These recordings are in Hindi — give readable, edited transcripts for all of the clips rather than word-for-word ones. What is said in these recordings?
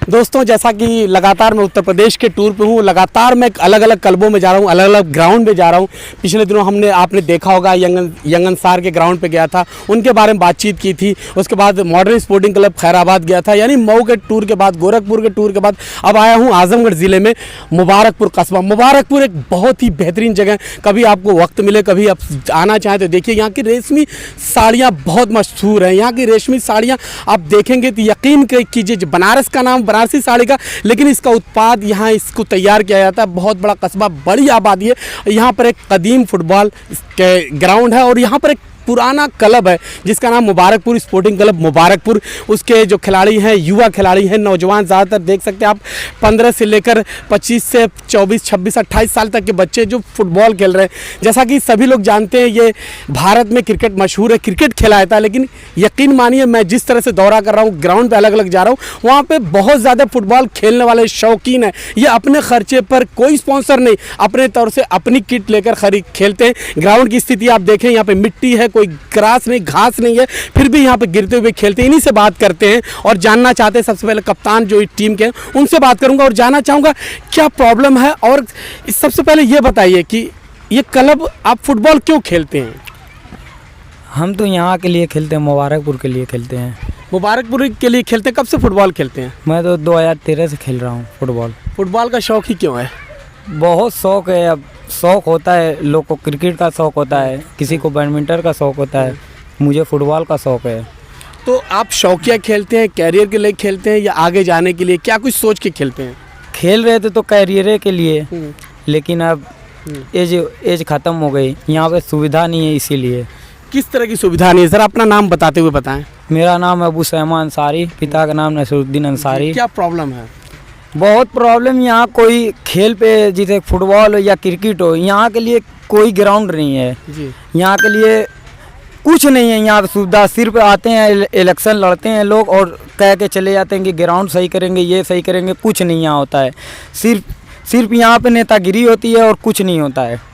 दोस्तों, जैसा कि लगातार मैं उत्तर प्रदेश के टूर पे हूँ, लगातार मैं अलग अलग क्लबों में जा रहा हूँ, अलग अलग ग्राउंड में जा रहा हूँ। पिछले दिनों आपने देखा होगा यंग अंसार के ग्राउंड पे गया था, उनके बारे में बातचीत की थी। उसके बाद मॉडर्न स्पोर्टिंग क्लब खैराबाद गया था। यानी मऊ के टूर के बाद, गोरखपुर के टूर के बाद अब आया हूँ आजमगढ़ ज़िले में मुबारकपुर कस्बा। मुबारकपुर एक बहुत ही बेहतरीन जगह, कभी आपको वक्त मिले, कभी आप आना चाहें तो देखिए। यहाँ की रेशमी साड़ियाँ बहुत मशहूर हैं। यहाँ की रेशमी साड़ियाँ आप देखेंगे तो यकीन कीजिए, बनारस का नाम बनारसी साड़ी का, लेकिन इसका उत्पाद यहाँ इसको तैयार किया जाता है। बहुत बड़ा कस्बा, बड़ी आबादी है। यहाँ पर एक कदीम फुटबॉल ग्राउंड है और यहाँ पर एक पुराना क्लब है जिसका नाम मुबारकपुर स्पोर्टिंग क्लब मुबारकपुर। उसके जो खिलाड़ी हैं, युवा खिलाड़ी हैं, नौजवान, ज़्यादातर देख सकते हैं आप 15 से लेकर 25 से 24, 26, 28 साल तक के बच्चे जो फुटबॉल खेल रहे हैं। जैसा कि सभी लोग जानते हैं, ये भारत में क्रिकेट मशहूर है, क्रिकेट खेला जाता है। लेकिन यकीन मानिए, मैं जिस तरह से दौरा कर रहा हूँ, ग्राउंड पर अलग अलग जा रहा हूँ, वहाँ पर बहुत ज़्यादा फुटबॉल खेलने वाले शौकीन हैं। ये अपने खर्चे पर, कोई स्पॉन्सर नहीं, अपने तौर से अपनी किट लेकर खेलते हैं। ग्राउंड की स्थिति आप देखें, यहाँ पर मिट्टी है, कोई ग्रास नहीं, घास नहीं है, फिर भी यहाँ पे गिरते हुए खेलते हैं। इन्हीं से बात करते हैं और जानना चाहते हैं। सबसे पहले कप्तान जो इस टीम के हैं, उनसे बात करूंगा और जानना चाहूँगा क्या प्रॉब्लम है। और सबसे पहले ये बताइए कि ये क्लब आप फुटबॉल क्यों खेलते हैं? हम तो यहाँ के लिए खेलते हैं, मुबारकपुर के लिए खेलते हैं। मुबारकपुर के लिए खेलते हैं? कब से फुटबॉल खेलते हैं? मैं तो 2013 से खेल रहा हूँ फुटबॉल। फुटबॉल का शौक ही क्यों है? बहुत शौक है। अब शौक होता है, लोग को क्रिकेट का शौक होता है, किसी को बैडमिंटन का शौक होता है, मुझे फुटबॉल का शौक है। तो आप शौकिया खेलते हैं, कैरियर के लिए खेलते हैं या आगे जाने के लिए, क्या कुछ सोच के खेलते हैं? खेल रहे थे तो कैरियर के लिए, लेकिन अब एज ख़त्म हो गई, यहाँ पे सुविधा नहीं है, इसीलिए। किस तरह की सुविधा नहीं है? ज़रा अपना नाम बताते हुए बताएं। मेरा नाम है अबू सैमा अंसारी, पिता का नाम नसरुद्दीन अंसारी। क्या प्रॉब्लम है? बहुत प्रॉब्लम। यहाँ कोई खेल पे, जैसे फुटबॉल हो या क्रिकेट हो, यहाँ के लिए कोई ग्राउंड नहीं है जी। यहाँ के लिए कुछ नहीं है। यहाँ सुविधा सिर्फ आते हैं, इलेक्शन लड़ते हैं लोग और कह के चले जाते हैं कि ग्राउंड सही करेंगे, ये सही करेंगे। कुछ नहीं यहाँ होता है, सिर्फ यहाँ पे नेतागिरी होती है और कुछ नहीं होता है।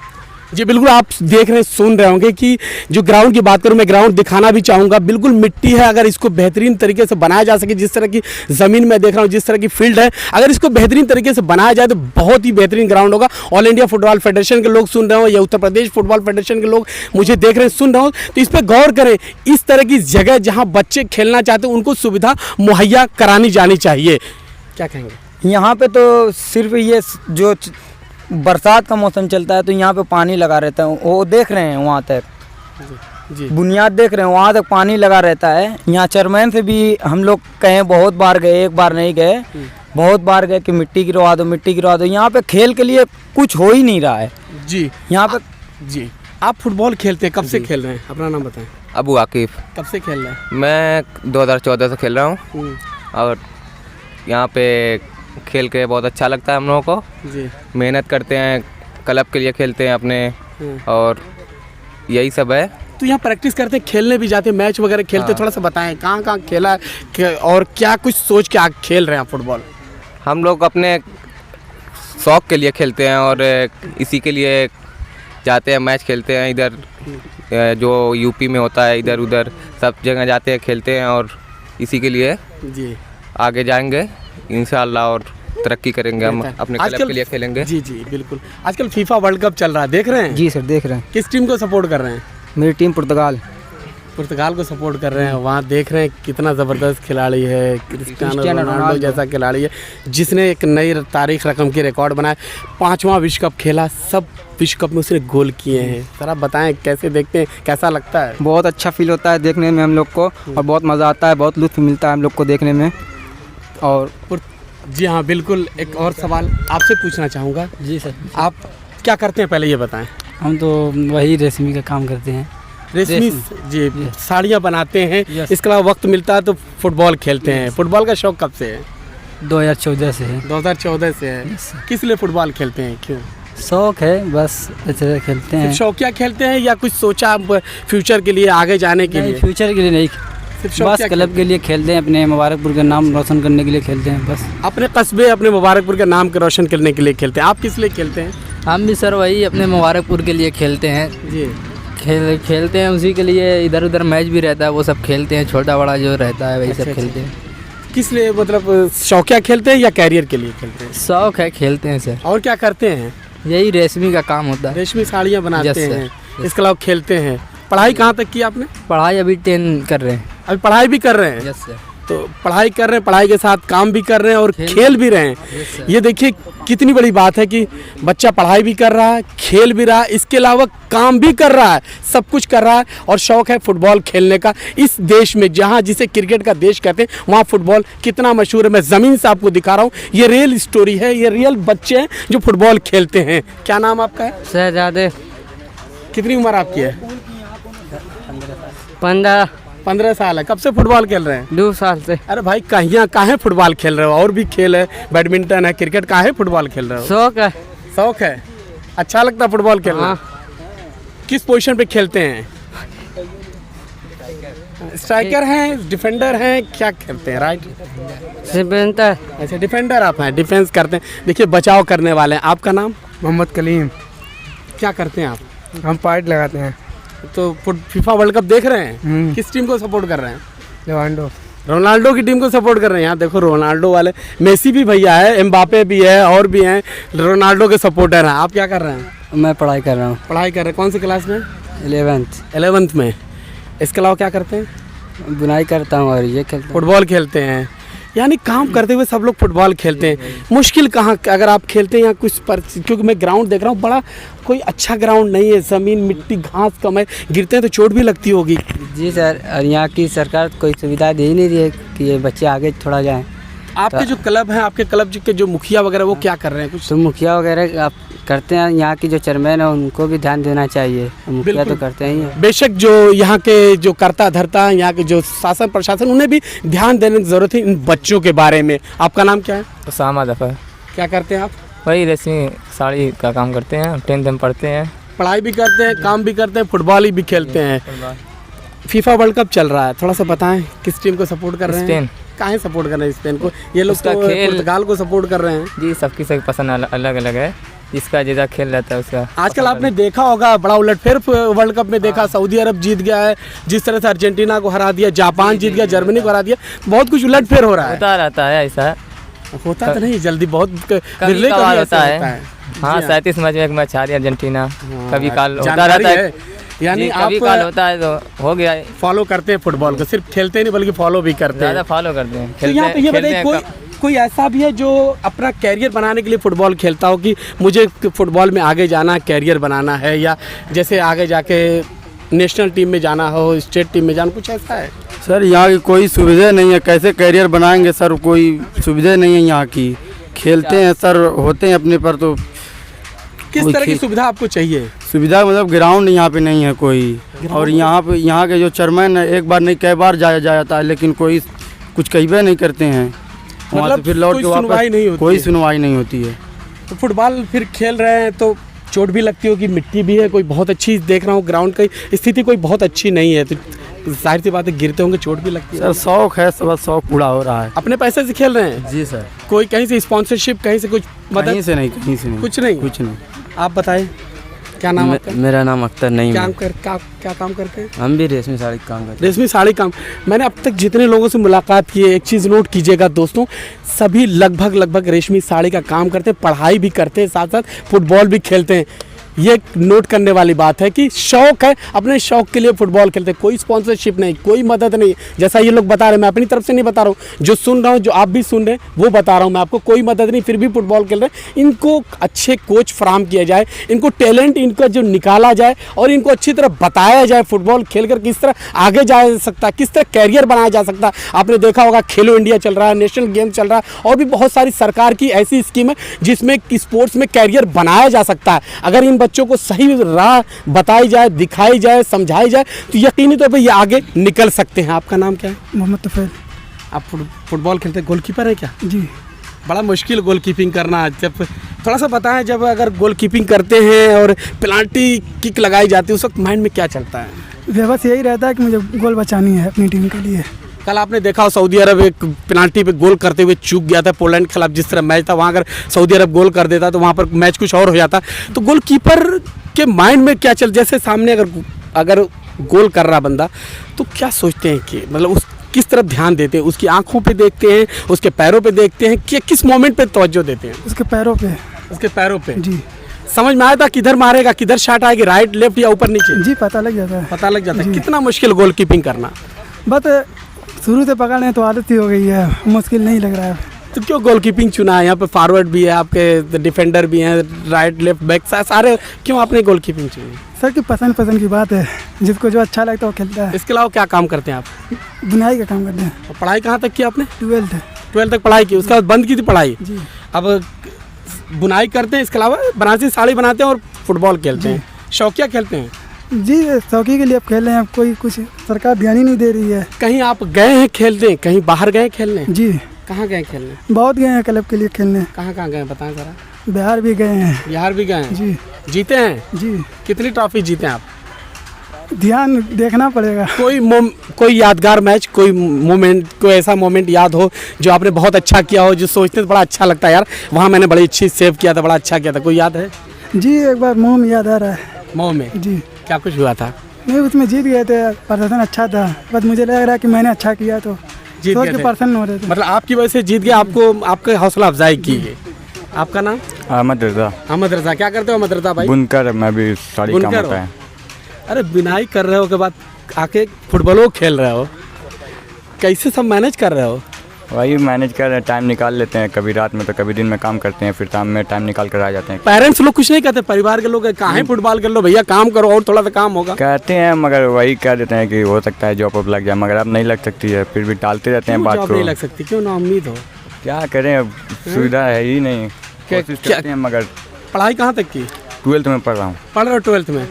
जी बिल्कुल, आप देख रहे, सुन रहे होंगे कि जो ग्राउंड की बात करूं, मैं ग्राउंड दिखाना भी चाहूँगा। बिल्कुल मिट्टी है, अगर इसको बेहतरीन तरीके से बनाया जा सके, जिस तरह की ज़मीन में देख रहा हूँ, जिस तरह की फील्ड है, अगर इसको बेहतरीन तरीके से बनाया जाए तो बहुत ही बेहतरीन ग्राउंड होगा। ऑल इंडिया फुटबॉल फेडरेशन के लोग सुन रहे हो या उत्तर प्रदेश फुटबॉल फेडरेशन के लोग मुझे देख रहे हैं, सुन रहे हो, तो इस पर गौर करें। इस तरह की जगह जहाँ बच्चे खेलना चाहते हैं, उनको सुविधा मुहैया करानी जानी चाहिए। क्या कहेंगे? यहाँ पे तो सिर्फ ये जो बरसात का मौसम चलता है तो यहाँ पे पानी लगा रहता है, वो देख रहे हैं वहाँ तक जी। बुनियाद देख रहे हैं, वहाँ तक पानी लगा रहता है। यहाँ चेयरमैन से भी हम लोग कहें, बहुत बार गए, एक बार नहीं गए, बहुत बार गए कि मिट्टी गिरवा दो, मिट्टी गिरवा दो। यहाँ पे खेल के लिए कुछ हो ही नहीं रहा है जी यहाँ पे। जी, आप फुटबॉल खेलते हैं, कब से खेल रहे हैं? अपना नाम बताएं। अबू आकिफ। कब से खेल रहे हैं? मैं 2014 से खेल रहा हूँ और यहाँ पे खेल के बहुत अच्छा लगता है हम लोगों को। जी। मेहनत करते हैं, क्लब के लिए खेलते हैं अपने, और यही सब है। तो यहाँ प्रैक्टिस करते हैं, खेलने भी जाते हैं, मैच वगैरह खेलते हैं? थोड़ा सा बताएं कहाँ कहाँ खेला और क्या कुछ सोच के खेल रहे हैं फुटबॉल? हम लोग अपने शौक़ के लिए खेलते हैं और इसी के लिए जाते हैं, मैच खेलते हैं। इधर जो यूपी में होता है, इधर उधर सब जगह जाते हैं, खेलते हैं और इसी के लिए जी आगे जाएंगे इंशाअल्लाह और तरक्की करेंगे। हम अपने क्लब के लिए खेलेंगे। जी जी बिल्कुल। आजकल फीफा वर्ल्ड कप चल रहा है, देख रहे हैं? जी सर, देख रहे हैं। किस टीम को सपोर्ट कर रहे हैं? मेरी टीम पुर्तगाल को सपोर्ट कर रहे हैं। वहाँ देख रहे हैं कितना ज़बरदस्त खिलाड़ी है, क्रिस्टियानो रोनाल्डो जैसा खिलाड़ी है, जिसने एक नई तारीख रकम की रिकॉर्ड बनाया। 5वां विश्व कप खेला, सब विश्व कप में उसने गोल किए हैं। सर आप बताएं, कैसे देखते हैं, कैसा लगता है? बहुत अच्छा फील होता है देखने में हम लोग को, और बहुत मज़ा आता है, बहुत लुत्फ़ मिलता है हम लोग को देखने में। और जी हाँ बिल्कुल, एक और सवाल आपसे पूछना चाहूँगा। जी सर। आप क्या करते हैं पहले ये बताएं? हम तो वही रेशमी का काम करते हैं। रेशमी जी, साड़ियाँ बनाते हैं। इसके अलावा वक्त मिलता है तो फुटबॉल खेलते हैं। फुटबॉल का शौक़ कब से है? 2014 से है। 2014 से है। किस लिए फुटबॉल खेलते हैं, क्यों? शौक है, बस ऐसे खेलते हैं। शौकिया खेलते हैं या कुछ सोचा फ्यूचर के लिए, आगे जाने के लिए? फ्यूचर के लिए नहीं, बस क्लब के लिए खेलते हैं, अपने मुबारकपुर का नाम रोशन करने के लिए खेलते हैं बस। अपने कस्बे, अपने मुबारकपुर का नाम रोशन करने के लिए खेलते हैं। आप किस लिए खेलते हैं? हम भी सर वही अपने मुबारकपुर के लिए खेलते हैं जी। खेलते हैं उसी के लिए। इधर उधर मैच भी रहता है, वो सब खेलते हैं, छोटा बड़ा जो रहता है वही सब खेलते हैं। किस लिए, मतलब शौकिया खेलते हैं या कैरियर के लिए खेलते हैं? शौक है, खेलते हैं सर। और क्या करते हैं? यही रेशमी का काम होता है। रेशमी साड़ियाँ बनाते Yes, sir. हैं, इसके अलावा खेलते हैं। पढ़ाई कहाँ तक की आपने? पढ़ाई अभी 10 कर रहे हैं। अभी पढ़ाई भी कर रहे हैं? Yes sir. तो पढ़ाई कर रहे हैं, पढ़ाई के साथ काम भी कर रहे हैं और खेल भी रहे हैं। Yes, sir. ये देखिए कितनी बड़ी बात है कि बच्चा पढ़ाई भी कर रहा है, खेल भी रहा है, इसके अलावा काम भी कर रहा है, सब कुछ कर रहा है और शौक है फुटबॉल खेलने का। इस देश में जहाँ जिसे क्रिकेट का देश कहते हैं वहाँ फुटबॉल कितना मशहूर है, मैं ज़मीन से आपको दिखा रहा हूँ। ये रियल स्टोरी है, ये रियल बच्चे हैं जो फुटबॉल खेलते हैं। क्या नाम आपका है? शहजादे। कितनी उम्र आपकी है? 15 साल है। कब से फुटबॉल खेल रहे हैं? 2 साल से। अरे भाई काहे फुटबॉल खेल रहे हो? और भी खेल है, बैडमिंटन है, क्रिकेट, काहे फुटबॉल खेल रहे हो? शौक है। शौक है, अच्छा लगता है फुटबॉल खेलना? किस पोजीशन पे खेलते हैं? स्ट्राइकर हैं, डिफेंडर हैं, क्या खेलते हैं? Right, defender. अच्छा डिफेंडर आप हैं, डिफेंस करते हैं। देखिए बचाव करने वाले हैं। आपका नाम? मोहम्मद कलीम। क्या करते हैं आप? हम पार्ट लगाते हैं। तो फीफा वर्ल्ड कप देख रहे हैं? किस टीम को सपोर्ट कर रहे हैं? लेवांडो। रोनाल्डो की टीम को सपोर्ट कर रहे हैं। यहाँ देखो रोनाल्डो वाले, मेसी भी भैया है, एम्बापे भी है और भी हैं, रोनाल्डो के सपोर्टर हैं। आप क्या कर रहे हैं? मैं पढ़ाई कर रहा हूँ। पढ़ाई कर रहे हैं, कौन सी क्लास में? 11th। में। इसके अलावा क्या करते हैं? बुनाई करता हूँ और ये खेलता हूँ। फुटबॉल खेलते हैं, यानी काम करते हुए सब लोग फुटबॉल खेलते हैं। मुश्किल कहाँ, अगर आप खेलते हैं यहाँ कुछ पर, क्योंकि मैं ग्राउंड देख रहा हूँ, बड़ा कोई अच्छा ग्राउंड नहीं है, ज़मीन मिट्टी घास कम है, गिरते हैं तो चोट भी लगती होगी। जी सर, और यहाँ की सरकार कोई सुविधा दे ही नहीं रही है कि ये बच्चे आगे थोड़ा जाएं। आपके जो क्लब हैं, आपके क्लब के जो मुखिया वगैरह वो क्या कर रहे हैं कुछ? तो मुखिया वगैरह आप करते हैं, यहाँ की जो चेयरमैन है उनको भी ध्यान देना चाहिए। मुखिया बिल्कुल। तो करते ही हैं। बेशक जो यहाँ के जो करता धरता है, यहाँ के जो शासन प्रशासन, उन्हें भी ध्यान देने की ज़रूरत है इन बच्चों के बारे में। आपका नाम क्या है? उसामा ज़फ़र। क्या करते हैं आप? वही रेशमी साड़ी का काम करते हैं, 10th में पढ़ते हैं। पढ़ाई भी करते हैं, काम भी करते हैं, फुटबॉल भी खेलते हैं। फीफा वर्ल्ड कप चल रहा है, थोड़ा सा बताएं किस टीम को सपोर्ट कर रहे हैं? स्पेन। काहे सपोर्ट कर रहे हैं स्पेन को? ये लोग उसका तो खेल- पुर्तगाल को सपोर्ट कर रहे हैं। जी सबकी सब पसंद अलग अलग है, जिसका जैसा खेल रहता है उसका। आजकल आपने देखा होगा बड़ा उलटफेर वर्ल्ड कप में देखा, सऊदी अरब जीत गया है, जिस तरह से अर्जेंटीना को हरा दिया, जापान जीत गया, जर्मनी को हरा दिया, बहुत कुछ उलटफेर हो रहा है। होता रहता है ऐसा। होता तो नहीं जल्दी, बहुत कभी कभी कभार ऐसा होता है। हाँ, 37 मैच में एक मैच हारी अर्जेंटीना। कभी काल होता जानकारी रहता है। है। यानी कभी काल आप होता है तो हो गया। फॉलो करते हैं फुटबॉल को, सिर्फ खेलते नहीं बल्कि फॉलो भी करते ज़्यादा हैं। फॉलो करते हैं। तो यहाँ पे ये बताइए, कोई ऐसा भी है जो अपना कैरियर बनाने के लिए फुटबॉल खेलता हो कि मुझे फुटबॉल में आगे जाना, कैरियर बनाना है, या जैसे आगे जाके नेशनल टीम में जाना हो, स्टेट टीम में जाना, कुछ ऐसा है? सर यहाँ की कोई सुविधा नहीं है, कैसे करियर बनाएंगे सर? कोई सुविधा नहीं है यहाँ की। खेलते हैं सर, होते हैं अपने पर, तो किस तरह की सुविधा आपको चाहिए? सुविधा मतलब ग्राउंड यहाँ पे नहीं है कोई। और यहाँ पे यहाँ के जो चेयरमैन है, एक बार नहीं कई बार जाया जाता है, लेकिन कोई कुछ कहबे नहीं करते हैं। वहाँ मतलब से फिर लौट कोई के सुनवाई नहीं होती कोई है। सुनवाई नहीं होती है। तो फुटबॉल फिर खेल रहे हैं तो चोट भी लगती होगी, मिट्टी भी है, कोई बहुत अच्छी देख रहा हूँ ग्राउंड की स्थिति कोई बहुत अच्छी नहीं है, तो जाहिर सी बात है गिरते होंगे, चोट भी लगती है। सर शौक है, सब शौक पूरा हो रहा है। अपने पैसे से खेल रहे हैं? जी सर। कोई कहीं से स्पॉन्सरशिप, कहीं से कुछ कहीं मदद? से नहीं, कहीं से नहीं, कुछ नहीं? कुछ नहीं। आप बताएं क्या नाम आपका? मेरा नाम अख्तर नहीं क्या है। क्या काम करते हैं? हम भी रेशमी साड़ी का काम करते रेशमी साड़ी काम। मैंने अब तक जितने लोगों से मुलाकात की है, एक चीज़ नोट कीजिएगा दोस्तों, सभी लगभग रेशमी साड़ी का काम करते हैं, पढ़ाई भी करते हैं, साथ साथ फुटबॉल भी खेलते हैं। ये नोट करने वाली बात है कि शौक है, अपने शौक के लिए फुटबॉल खेलते हैं, कोई स्पॉन्सरशिप नहीं, कोई मदद नहीं। जैसा ये लोग बता रहे हैं, मैं अपनी तरफ से नहीं बता रहा हूँ, जो सुन रहा हूँ, जो आप भी सुन रहे हैं, वो बता रहा हूँ मैं आपको, कोई मदद नहीं, फिर भी फुटबॉल खेल रहे हैं। इनको अच्छे कोच फराहम किया जाए, इनको टैलेंट इनका जो निकाला जाए और इनको अच्छी तरह बताया जाए फुटबॉल खेलकर किस तरह आगे जा सकता है, किस तरह कैरियर बनाया जा सकता है। आपने देखा होगा खेलो इंडिया चल रहा है, नेशनल गेम चल रहा है, और भी बहुत सारी सरकार की ऐसी स्कीम है जिसमें स्पोर्ट्स में कैरियर बनाया जा सकता है। अगर इन बच्चों को सही राह बताई जाए, दिखाई जाए, समझाई जाए, तो यकीनी तौर पे ये आगे निकल सकते हैं। आपका नाम क्या है? मोहम्मद तफैल। आप फुटबॉल खेलते हैं, गोलकीपर है क्या? जी। बड़ा मुश्किल गोलकीपिंग करना। जब थोड़ा सा बताएं, जब अगर गोलकीपिंग करते हैं और पेनल्टी किक लगाई जाती है, उस वक्त माइंड में क्या चलता है? बस यही रहता है कि मुझे गोल बचानी है अपनी टीम के लिए। कल आपने देखा हो सऊदी अरब एक पेनाल्टी पे गोल करते हुए चूक गया था, पोलैंड के खिलाफ जिस तरह मैच था, वहाँ अगर सऊदी अरब गोल कर देता तो वहाँ पर मैच कुछ और हो जाता। तो गोलकीपर के माइंड में क्या चल, जैसे सामने अगर गोल कर रहा बंदा, तो क्या सोचते हैं कि मतलब किस तरफ ध्यान देते हैं? उसकी आंखों पे देखते हैं, उसके पैरों पे देखते हैं, कि किस मोमेंट पे तवज्जो देते हैं? उसके पैरों पे। उसके पैरों पे। जी समझ में आया था किधर मारेगा, किधर शॉट आएगी, राइट लेफ्ट या ऊपर नीचे? जी पता लग जाता है। पता लग जाता है। जी। कितना मुश्किल गोलकीपिंग करना? बस शुरू से पकड़ रहे हैं तो आदत ही हो गई है, मुश्किल नहीं लग रहा है। तो क्यों गोलकीपिंग चुना है? यहाँ पे फॉरवर्ड भी है, आपके डिफेंडर भी हैं, राइट लेफ्ट बैक सारे, क्यों आपने गोलकीपिंग चुनी? सर की पसंद की बात है, जिसको जो अच्छा लगता है वो खेलता है। इसके अलावा क्या काम करते हैं आप? बुनाई का काम करते हैं। और पढ़ाई कहाँ तक की आपने? 12th। 12th तक पढ़ाई की, उसके बाद बंद की थी पढ़ाई। जी अब बुनाई करते हैं, इसके अलावा बनारसी साड़ी बनाते हैं और फुटबॉल खेलते हैं। शौकिया खेलते हैं? जी शौकी के लिए अब खेल रहे हैं, अब कोई कुछ सरकार ध्यान ही नहीं दे रही है। कहीं आप गए हैं खेलने, कहीं बाहर गए खेलने? जी कहाँ गए खेलने? बहुत गए हैं क्लब के लिए खेलने, कहाँ गए बताएं जरा। बिहार भी गए हैं। बिहार भी गए हैं? जी जीते हैं? जी कितनी ट्रॉफी जीते हैं आप? ध्यान देखना पड़ेगा। कोई यादगार मैच, कोई मोमेंट, कोई ऐसा मोमेंट याद हो जो आपने बहुत अच्छा किया हो, जो सोचते तो बड़ा अच्छा लगता है यार, वहाँ मैंने बड़ी अच्छी सेव किया था, बड़ा अच्छा किया था, कोई याद है? जी एक बार मुँह में याद आ रहा है। मोह में जी क्या कुछ हुआ था? नहीं उसमें जीत गए थे, प्रदर्शन अच्छा था, बस मुझे लग रहा है कि मैंने अच्छा किया तो जीत सोच गए के थे? प्रसन्न हो रहे थे। मतलब आपकी वजह से जीत गया, आपको आपके हौसला अफजाई की है। आपका नाम? अहमद रजा। अहमद रजा। क्या करते हो अहमद रजा भाई? बुनकर, मैं भी साड़ी काम बुनकर होता हो? है। अरे बिनाई कर रहे हो के बाद आके फुटबॉल खेल रहे हो, कैसे सब मैनेज कर रहे हो? वही मैनेज कर रहे हैं, टाइम निकाल लेते हैं, कभी रात में तो कभी दिन में काम करते हैं, फिर शाम में टाइम निकाल कर आ जाते हैं। पेरेंट्स लोग कुछ नहीं कहते? परिवार के लोग कहाँ है फुटबॉल कर लो भैया, काम करो और थोड़ा सा काम होगा। कहते हैं मगर वही कह देते हैं कि हो सकता है जॉब वॉब लग जाए, मगर अब नहीं लग सकती है, फिर भी टालते रहते हैं क्यों बात जॉब को। नहीं लग सकती? क्यों ना उम्मीद हो? क्या करें, अब सुविधा है ही नहीं, कोशिश करते हैं मगर। पढ़ाई कहाँ तक की? 12th में पढ़ रहा हूँ। पढ़ रहे हो 12th में?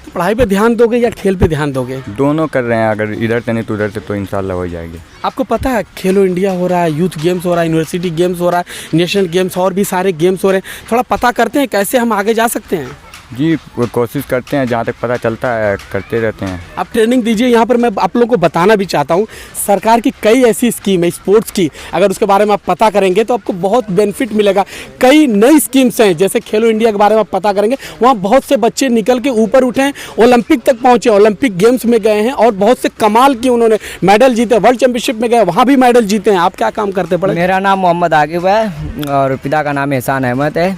तो पढ़ाई पे ध्यान दोगे या खेल पे ध्यान दोगे? दोनों कर रहे हैं, अगर इधर से नहीं तो उधर से तो इंशाल्लाह हो जाएगी। आपको पता है खेलो इंडिया हो रहा है, यूथ गेम्स हो रहा है, यूनिवर्सिटी गेम्स हो रहा है, नेशनल गेम्स और भी सारे गेम्स हो रहे हैं, थोड़ा पता करते हैं कैसे हम आगे जा सकते हैं? जी वो कोशिश करते हैं, जहाँ तक पता चलता है करते रहते हैं। आप ट्रेनिंग दीजिए। यहाँ पर मैं आप लोगों को बताना भी चाहता हूँ, सरकार की कई ऐसी स्कीम है स्पोर्ट्स की, अगर उसके बारे में आप पता करेंगे तो आपको बहुत बेनिफिट मिलेगा। कई नई स्कीम्स हैं, जैसे खेलो इंडिया के बारे में आप पता करेंगे, वहाँ बहुत से बच्चे निकल के ऊपर उठे हैं, ओलंपिक तक पहुँचे, ओलंपिक गेम्स में गए हैं और बहुत से कमाल की उन्होंने मेडल जीते, वर्ल्ड चैंपियनशिप में गए, वहाँ भी मेडल जीते हैं। आप क्या काम करते पड़े? मेरा नाम मोहम्मद आकिब है और पिता का नाम एहसान अहमद है।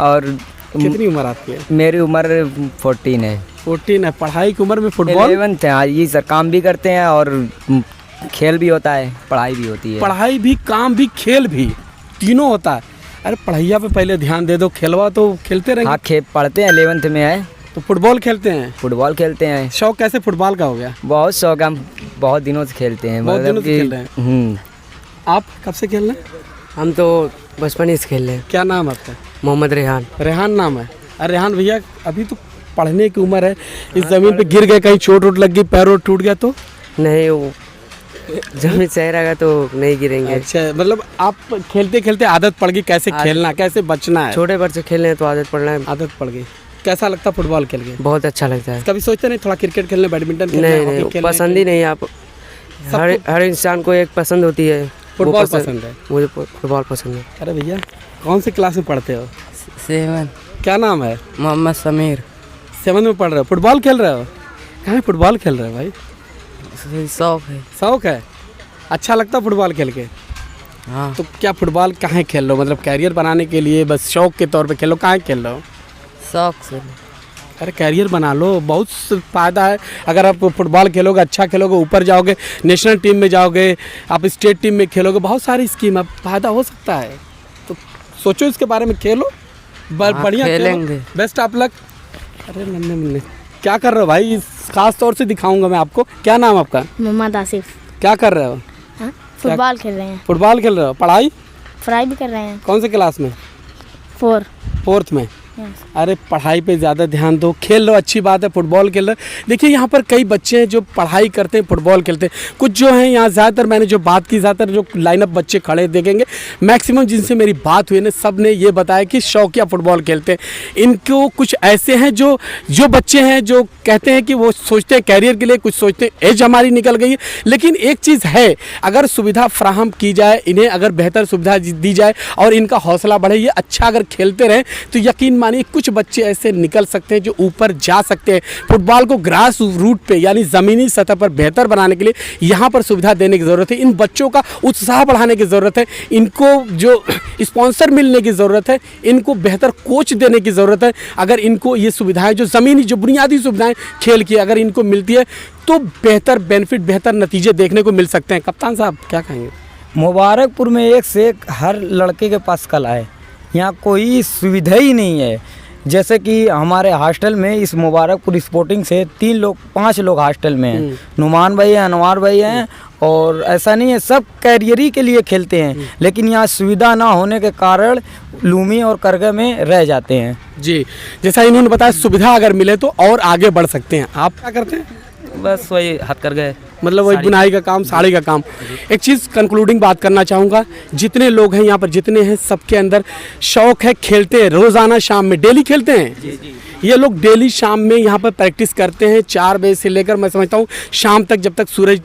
और कितनी उम्र आपकी है? मेरी उम्र 14 है। 14 है। पढ़ाई की उम्र में फुटबॉल? 11th है। ये सर काम भी करते हैं और खेल भी होता है, पढ़ाई भी होती है। पढ़ाई भी, काम भी, खेल भी, तीनों होता है। अरे पढ़ाइया पे पहले ध्यान दे दो, खेलवा तो खेलते रहेंगे। हाँ पढ़ते हैं, 11th में है। तो फुटबॉल खेलते हैं? फुटबॉल खेलते हैं। शौक कैसे फुटबॉल का हो गया? बहुत शौक है, हम बहुत दिनों से खेलते हैं। बहुत मतलब दिनों से खेल रहे हैं। आप कब से खेल रहे हैं? हम तो बचपन ही से खेल रहे हैं। क्या नाम है आपका? मोहम्मद रेहान। रेहान नाम है। अरे रेहान भैया, अभी तो पढ़ने की उम्र है, इस जमीन पे गिर गए, कहीं चोट वोट लग गई, पैर वोट टूट गया तो? नहीं वो जमीन सही रहेगा तो नहीं गिरेंगे। अच्छा, मतलब आप खेलते खेलते आदत पड़ गई कैसे खेलना, कैसे बचना है? छोटे बच्चे खेल रहे हैं तो आदत पड़ रहा है। आदत पड़ गई। कैसा लगता फुटबॉल खेल के? बहुत अच्छा लगता है। कभी सोचते नहीं थोड़ा क्रिकेट खेलने, बैडमिंटन खेलने, नहीं हॉकी नहीं खेलने? पसंद ही नहीं। आप हर इंसान को एक पसंद होती है। फुटबॉल पसंद है? मुझे फुटबॉल पसंद है। अरे भैया कौन सी क्लास में पढ़ते हो? 7। क्या नाम है? मोहम्मद समीर। 7 में पढ़ रहे हो? फुटबॉल खेल रहे हो? कहाँ फुटबॉल खेल रहे हो भाई? शौक है। शौक है? अच्छा लगता फुटबॉल खेल के? हाँ। तो क्या फुटबॉल कहाँ खेल रहे हो? मतलब कैरियर बनाने के लिए बस शौक के तौर पे खेलो? कहाँ खेल रहे हो? शौक से। अरे कैरियर बना लो, बहुत फ़ायदा है। अगर आप फुटबॉल खेलोगे, अच्छा खेलोगे, ऊपर जाओगे, नेशनल टीम में जाओगे, आप स्टेट टीम में खेलोगे, बहुत सारी स्कीम है, फ़ायदा हो सकता है। तो सोचो इसके बारे में, खेलो, बढ़िया खेलेंगे। Best of luck. अरे नन्हे मुन्ने क्या कर रहे हो भाई? खास तौर से दिखाऊंगा मैं आपको। क्या नाम आपका? मोहम्मद आसिफ। क्या कर रहे हो? फुटबॉल खेल रहे हैं। फुटबॉल खेल रहे हो? पढ़ाई भी कर रहे हैं। कौन से क्लास में? 4th में। अरे पढ़ाई पे ज़्यादा ध्यान दो, खेल लो, अच्छी बात है, फुटबॉल खेल लो। देखिए यहाँ पर कई बच्चे हैं जो पढ़ाई करते हैं, फुटबॉल खेलते हैं। कुछ जो हैं यहाँ ज़्यादातर, मैंने जो बात की, ज़्यादातर जो लाइनअप बच्चे खड़े देखेंगे, मैक्सिमम जिनसे मेरी बात हुई ना, सब ने ये बताया कि शौकिया फुटबॉल खेलते हैं। इनको कुछ ऐसे हैं जो बच्चे हैं जो कहते हैं कि वो सोचते हैं कैरियर के लिए, कुछ सोचते हैं एज हमारी निकल गई है। लेकिन एक चीज़ है, अगर सुविधा फ्राहम की जाए, इन्हें अगर बेहतर सुविधा दी जाए और इनका हौसला बढ़े, ये अच्छा अगर खेलते रहें तो यकीन मानिए कुछ बच्चे ऐसे निकल सकते हैं जो ऊपर जा सकते हैं। फुटबॉल को ग्रास रूट पे यानी ज़मीनी सतह पर बेहतर बनाने के लिए यहाँ पर सुविधा देने की ज़रूरत है। इन बच्चों का उत्साह बढ़ाने की ज़रूरत है, इनको जो स्पॉन्सर मिलने की ज़रूरत है, इनको बेहतर कोच देने की ज़रूरत है। अगर इनको ये सुविधाएँ जो ज़मीनी जो बुनियादी सुविधाएँ खेल की अगर इनको मिलती है तो बेहतर बेनिफिट, बेहतर नतीजे देखने को मिल सकते हैं। कप्तान साहब क्या कहेंगे? मुबारकपुर में एक से एक हर लड़के के पास कला है, यहाँ कोई सुविधा ही नहीं है। जैसे कि हमारे हॉस्टल में इस मुबारकपुर स्पोर्टिंग से 5 लोग हॉस्टल में हैं। नुमान भाई हैं, अनवार भाई हैं, और ऐसा नहीं है सब कैरियर ही के लिए खेलते हैं, लेकिन यहाँ सुविधा ना होने के कारण लूमी और करगे में रह जाते हैं। जी, जैसा इन्होंने बताया सुविधा अगर मिले तो और आगे बढ़ सकते हैं। आप क्या करते हैं? बस वही हाथ कर गए, मतलब वही बुनाई का काम, साड़ी का काम। एक चीज़ कंक्लूडिंग बात करना चाहूँगा, जितने लोग हैं यहाँ पर, जितने हैं, सबके अंदर शौक़ है, खेलते हैं रोज़ाना शाम में, डेली खेलते हैं। ये लोग डेली शाम में यहाँ पर प्रैक्टिस करते हैं 4 बजे से लेकर मैं समझता हूँ शाम तक, जब तक सूरज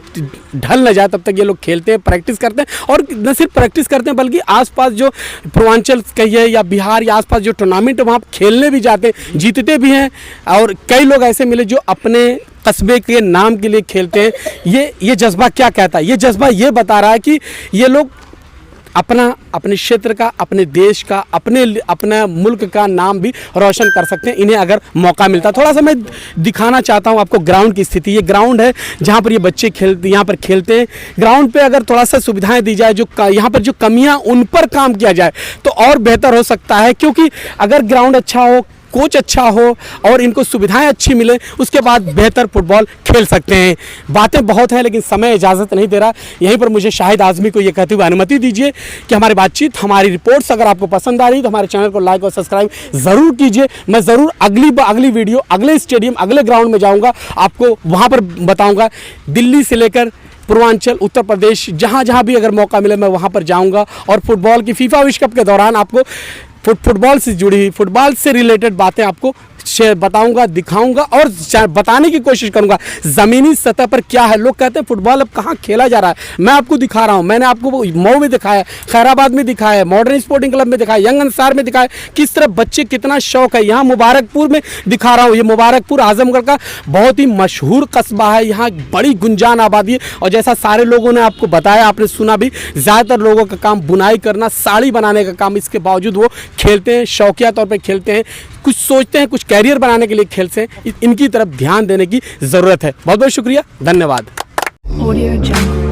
ढल न जाए तब तक ये लोग खेलते हैं, प्रैक्टिस करते हैं। और न सिर्फ प्रैक्टिस करते हैं बल्कि आसपास जो पूर्वांचल कहिए या बिहार या आसपास जो टूर्नामेंट है वहाँ खेलने भी जाते हैं, जीतते भी हैं। और कई लोग ऐसे मिले जो अपने कस्बे के नाम के लिए खेलते हैं। ये जज्बा क्या कहता है? ये जज्बा ये बता रहा है कि ये लोग अपने क्षेत्र का, अपने देश का, अपने मुल्क का नाम भी रोशन कर सकते हैं इन्हें अगर मौका मिलता। थोड़ा सा मैं दिखाना चाहता हूं आपको ग्राउंड की स्थिति। ये ग्राउंड है जहां पर ये बच्चे यहाँ पर खेलते हैं। ग्राउंड पे अगर थोड़ा सा सुविधाएं दी जाए, जो यहाँ पर जो कमियां उन पर काम किया जाए तो और बेहतर हो सकता है। क्योंकि अगर ग्राउंड अच्छा हो, कोच अच्छा हो और इनको सुविधाएं अच्छी मिले, उसके बाद बेहतर फुटबॉल खेल सकते हैं। बातें बहुत हैं लेकिन समय इजाज़त नहीं दे रहा। यहीं पर मुझे शाहिद आज़मी को ये कहते हुए अनुमति दीजिए कि हमारी बातचीत, हमारी रिपोर्ट्स अगर आपको पसंद आ रही तो हमारे चैनल को लाइक और सब्सक्राइब ज़रूर कीजिए। मैं ज़रूर अगली वीडियो, अगले स्टेडियम, अगले ग्राउंड में जाऊँगा, आपको वहाँ पर बताऊँगा। दिल्ली से लेकर पूर्वांचल, उत्तर प्रदेश, जहाँ भी अगर मौका मिले मैं वहाँ पर जाऊँगा और फुटबॉल की फीफा विश्व कप के दौरान आपको फुटबॉल से जुड़ी हुई, फुटबॉल से रिलेटेड बातें आपको बताऊंगा, दिखाऊंगा और बताने की कोशिश करूंगा ज़मीनी सतह पर क्या है। लोग कहते हैं फुटबॉल अब कहाँ खेला जा रहा है, मैं आपको दिखा रहा हूं। मैंने आपको मऊ में दिखाया, खैराबाद में दिखाया, मॉडर्न स्पोर्टिंग क्लब में दिखाया, यंग अंसार में दिखाया, किस तरह बच्चे कितना शौक है। यहाँ मुबारकपुर में दिखा रहा हूँ। ये मुबारकपुर आजमगढ़ का बहुत ही मशहूर कस्बा है, यहाँ बड़ी गुंजान आबादी है। और जैसा सारे लोगों ने आपको बताया, आपने सुना भी, ज़्यादातर लोगों का काम बुनाई करना, साड़ी बनाने का काम। इसके बावजूद वो खेलते हैं, शौकिया तौर पर खेलते हैं, कुछ सोचते हैं, कुछ कैरियर बनाने के लिए खेलते हैं। इनकी तरफ ध्यान देने की ज़रूरत है। बहुत बहुत शुक्रिया, धन्यवाद। Audio Jungle।